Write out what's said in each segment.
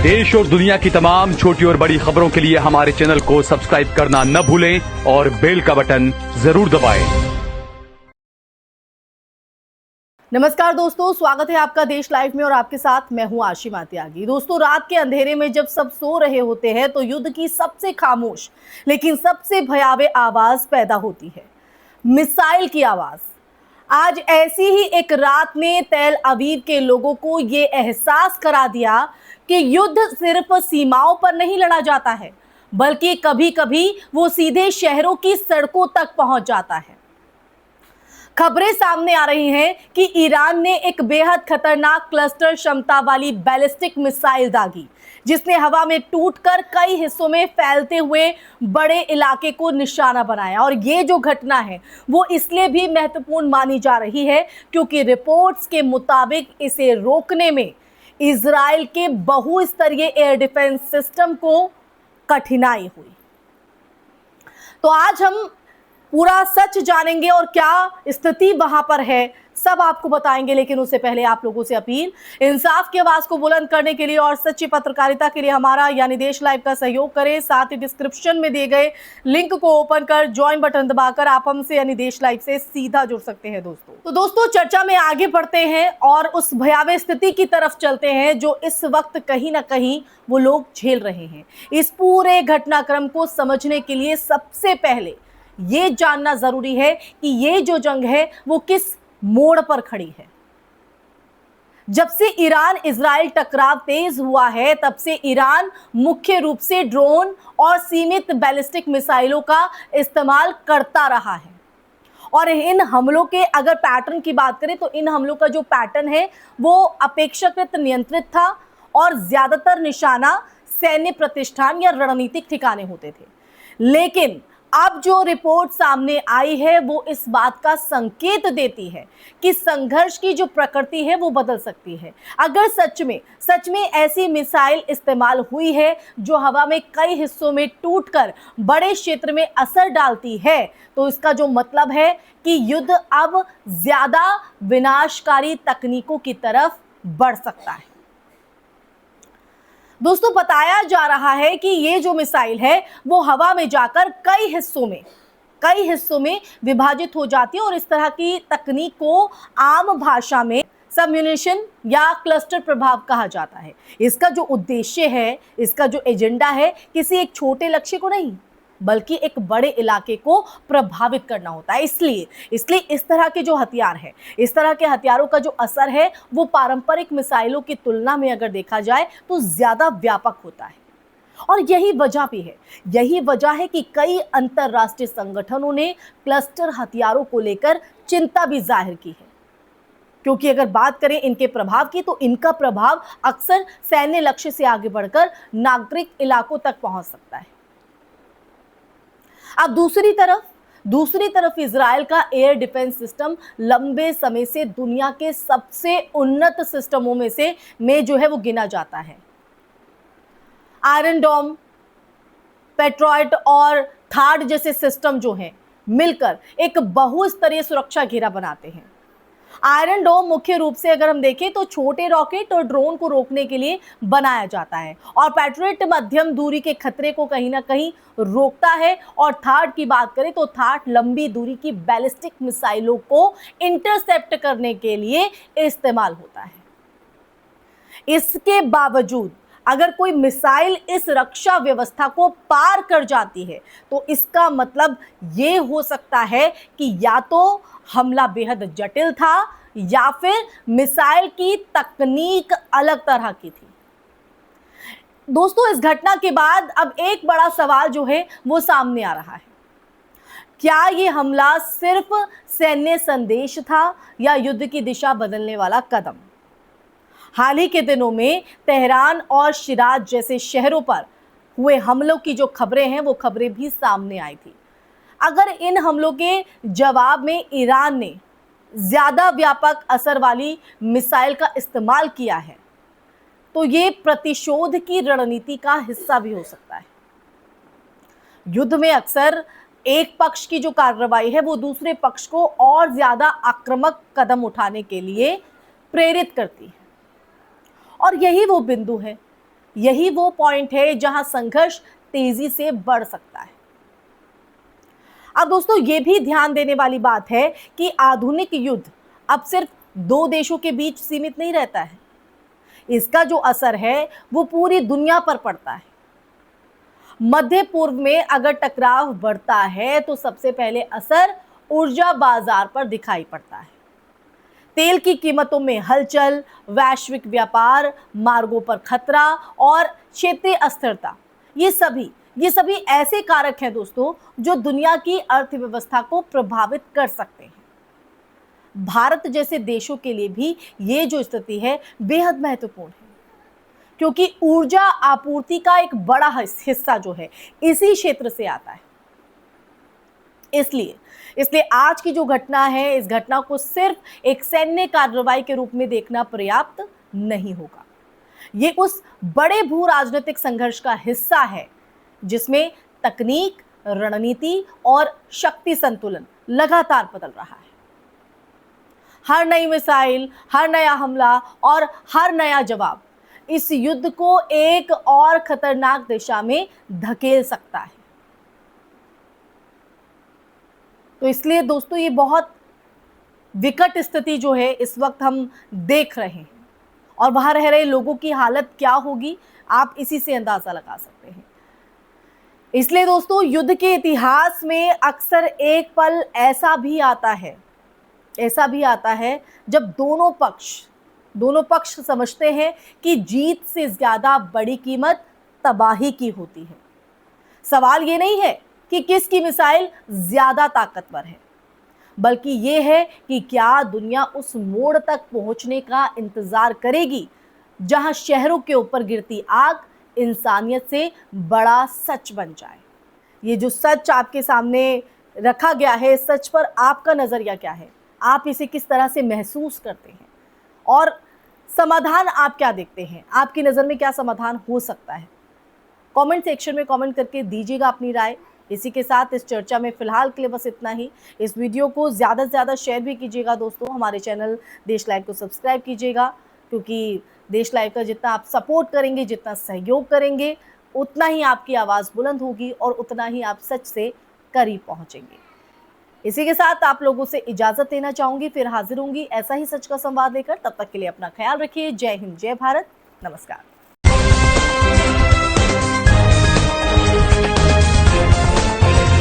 देश और दुनिया की तमाम छोटी और बड़ी खबरों के लिए हमारे चैनल को सब्सक्राइब करना न भूलें और बेल का बटन जरूर दबाएं। नमस्कार दोस्तों, स्वागत है आपका देश लाइव में और आपके साथ मैं हूं आशिमा त्यागी। दोस्तों, रात के अंधेरे में जब सब सो रहे होते हैं तो युद्ध की सबसे खामोश लेकिन सबसे भयावह आवाज पैदा होती है, मिसाइल की आवाज। आज ऐसी ही एक रात ने तेल अवीव के लोगों को ये एहसास करा दिया कि युद्ध सिर्फ सीमाओं पर नहीं लड़ा जाता है, बल्कि कभी कभी वो सीधे शहरों की सड़कों तक पहुंच जाता है। खबरें सामने आ रही हैं कि ईरान ने एक बेहद खतरनाक क्लस्टर क्षमता वाली बैलिस्टिक मिसाइल दागी, जिसने हवा में टूटकर कई हिस्सों में फैलते हुए बड़े इलाके को निशाना बनाया। और ये जो घटना है वो इसलिए भी महत्वपूर्ण मानी जा रही है क्योंकि रिपोर्ट्स के मुताबिक इसे रोकने में इजराइल के बहुस्तरीय एयर डिफेंस सिस्टम को कठिनाई हुई। तो आज हम पूरा सच जानेंगे और क्या स्थिति वहां पर है सब आपको बताएंगे। लेकिन उससे पहले आप लोगों से अपील, इंसाफ की आवाज को बुलंद करने के लिए और सच्ची पत्रकारिता के लिए हमारा यानी देश लाइव का सहयोग करें। साथ ही डिस्क्रिप्शन में दिए गए लिंक को ओपन कर ज्वाइन बटन दबाकर आप हमसे यानी देश लाइव से सीधा जुड़ सकते हैं। दोस्तों चर्चा में आगे बढ़ते हैं और उस भयावह स्थिति की तरफ चलते हैं जो इस वक्त कहीं ना कहीं वो लोग झेल रहे हैं। इस पूरे घटनाक्रम को समझने के लिए सबसे पहले ये जानना जरूरी है कि ये जो जंग है वो किस मोड़ पर खड़ी है। जब से ईरान इजराइल टकराव तेज हुआ है तब से ईरान मुख्य रूप से ड्रोन और सीमित बैलिस्टिक मिसाइलों का इस्तेमाल करता रहा है। और इन हमलों के अगर पैटर्न की बात करें तो इन हमलों का जो पैटर्न है वो अपेक्षाकृत नियंत्रित था और ज्यादातर निशाना सैन्य प्रतिष्ठान या रणनीतिक ठिकाने होते थे। लेकिन अब जो रिपोर्ट सामने आई है वो इस बात का संकेत देती है कि संघर्ष की जो प्रकृति है वो बदल सकती है। अगर सच में ऐसी मिसाइल इस्तेमाल हुई है जो हवा में कई हिस्सों में टूटकर बड़े क्षेत्र में असर डालती है तो इसका जो मतलब है कि युद्ध अब ज्यादा विनाशकारी तकनीकों की तरफ बढ़ सकता है। दोस्तों, बताया जा रहा है कि ये जो मिसाइल है वो हवा में जाकर कई हिस्सों में विभाजित हो जाती है और इस तरह की तकनीक को आम भाषा में सबम्यूनिशन या क्लस्टर प्रभाव कहा जाता है। इसका जो उद्देश्य है, इसका जो एजेंडा है, किसी एक छोटे लक्ष्य को नहीं बल्कि एक बड़े इलाके को प्रभावित करना होता है। इसलिए इस तरह के जो हथियार है, इस तरह के हथियारों का जो असर है वो पारंपरिक मिसाइलों की तुलना में अगर देखा जाए तो ज्यादा व्यापक होता है। और यही वजह है कि कई अंतरराष्ट्रीय संगठनों ने क्लस्टर हथियारों को लेकर चिंता भी जाहिर की है, क्योंकि अगर बात करें इनके प्रभाव की तो इनका प्रभाव अक्सर सैन्य लक्ष्य से आगे बढ़कर नागरिक इलाकों तक पहुंच सकता है। अब दूसरी तरफ इजराइल का एयर डिफेंस सिस्टम लंबे समय से दुनिया के सबसे उन्नत सिस्टमों में जो है वो गिना जाता है। आयरन डोम, पेट्रियट और थार्ड जैसे सिस्टम जो हैं मिलकर एक बहुस्तरीय सुरक्षा घेरा बनाते हैं। आयरन डोम मुख्य रूप से अगर हम देखें तो छोटे रॉकेट और ड्रोन को रोकने के लिए बनाया जाता है और पैट्रियट मध्यम दूरी के खतरे को कहीं ना कहीं रोकता है। और थार्ड की बात करें तो थार्ड लंबी दूरी की बैलिस्टिक मिसाइलों को इंटरसेप्ट करने के लिए इस्तेमाल होता है। इसके बावजूद अगर कोई मिसाइल इस रक्षा व्यवस्था को पार कर जाती है तो इसका मतलब ये हो सकता है कि या तो हमला बेहद जटिल था या फिर मिसाइल की तकनीक अलग तरह की थी। दोस्तों, इस घटना के बाद अब एक बड़ा सवाल जो है वो सामने आ रहा है। क्या ये हमला सिर्फ सैन्य संदेश था या युद्ध की दिशा बदलने वाला कदम? हाल ही के दिनों में तेहरान और शिराज जैसे शहरों पर हुए हमलों की जो खबरें हैं वो खबरें भी सामने आई थी। अगर इन हमलों के जवाब में ईरान ने ज्यादा व्यापक असर वाली मिसाइल का इस्तेमाल किया है तो ये प्रतिशोध की रणनीति का हिस्सा भी हो सकता है। युद्ध में अक्सर एक पक्ष की जो कार्रवाई है वो दूसरे पक्ष को और ज्यादा आक्रामक कदम उठाने के लिए प्रेरित करती है। और यही वो बिंदु है यही वो पॉइंट है जहां संघर्ष तेजी से बढ़ सकता है। अब दोस्तों ये भी ध्यान देने वाली बात है कि आधुनिक युद्ध अब सिर्फ दो देशों के बीच सीमित नहीं रहता है। इसका जो असर है वो पूरी दुनिया पर पड़ता है। मध्य पूर्व में अगर टकराव बढ़ता है तो सबसे पहले असर ऊर्जा बाजार पर दिखाई पड़ता है। तेल की कीमतों में हलचल, वैश्विक व्यापार, मार्गों पर खतरा और क्षेत्रीय अस्थिरता, ये सभी ऐसे कारक हैं दोस्तों जो दुनिया की अर्थव्यवस्था को प्रभावित कर सकते हैं। भारत जैसे देशों के लिए भी ये जो स्थिति है बेहद महत्वपूर्ण है, क्योंकि ऊर्जा आपूर्ति का एक बड़ा हिस्सा जो है इसी क्षेत्र से आता है। इसलिए आज की जो घटना है, इस घटना को सिर्फ एक सैन्य कार्रवाई के रूप में देखना पर्याप्त नहीं होगा। ये उस बड़े भू राजनीतिक संघर्ष का हिस्सा है जिसमें तकनीक, रणनीति और शक्ति संतुलन लगातार बदल रहा है। हर नई मिसाइल, हर नया हमला और हर नया जवाब इस युद्ध को एक और खतरनाक दिशा में धकेल सकता है। तो इसलिए दोस्तों ये बहुत विकट स्थिति जो है इस वक्त हम देख रहे हैं, और वहां रह रहे लोगों की हालत क्या होगी आप इसी से अंदाजा लगा सकते हैं। इसलिए दोस्तों युद्ध के इतिहास में अक्सर एक पल ऐसा भी आता है जब दोनों पक्ष समझते हैं कि जीत से ज्यादा बड़ी कीमत तबाही की होती है। सवाल ये नहीं है कि किसकी मिसाइल ज्यादा ताकतवर है, बल्कि ये है कि क्या दुनिया उस मोड़ तक पहुंचने का इंतजार करेगी जहां शहरों के ऊपर गिरती आग इंसानियत से बड़ा सच बन जाए। ये जो सच आपके सामने रखा गया है, इस सच पर आपका नजरिया क्या है? आप इसे किस तरह से महसूस करते हैं और समाधान आप क्या देखते हैं? आपकी नज़र में क्या समाधान हो सकता है? कमेंट सेक्शन में कमेंट करके दीजिएगा अपनी राय। इसी के साथ इस चर्चा में फिलहाल के लिए बस इतना ही। इस वीडियो को ज़्यादा से ज़्यादा शेयर भी कीजिएगा दोस्तों। हमारे चैनल देश लाइव को सब्सक्राइब कीजिएगा, क्योंकि देश लाइव का जितना आप सपोर्ट करेंगे, जितना सहयोग करेंगे, उतना ही आपकी आवाज़ बुलंद होगी और उतना ही आप सच से करीब पहुँचेंगे। इसी के साथ आप लोगों से इजाज़त लेना चाहूँगी, फिर हाजिर होंगी ऐसा ही सच का संवाद लेकर। तब तक के लिए अपना ख्याल रखिए। जय हिंद, जय भारत, नमस्कार।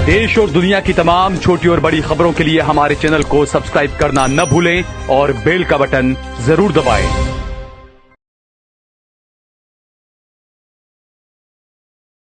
देश और दुनिया की तमाम छोटी और बड़ी खबरों के लिए हमारे चैनल को सब्सक्राइब करना न भूलें और बेल का बटन जरूर दबाएं।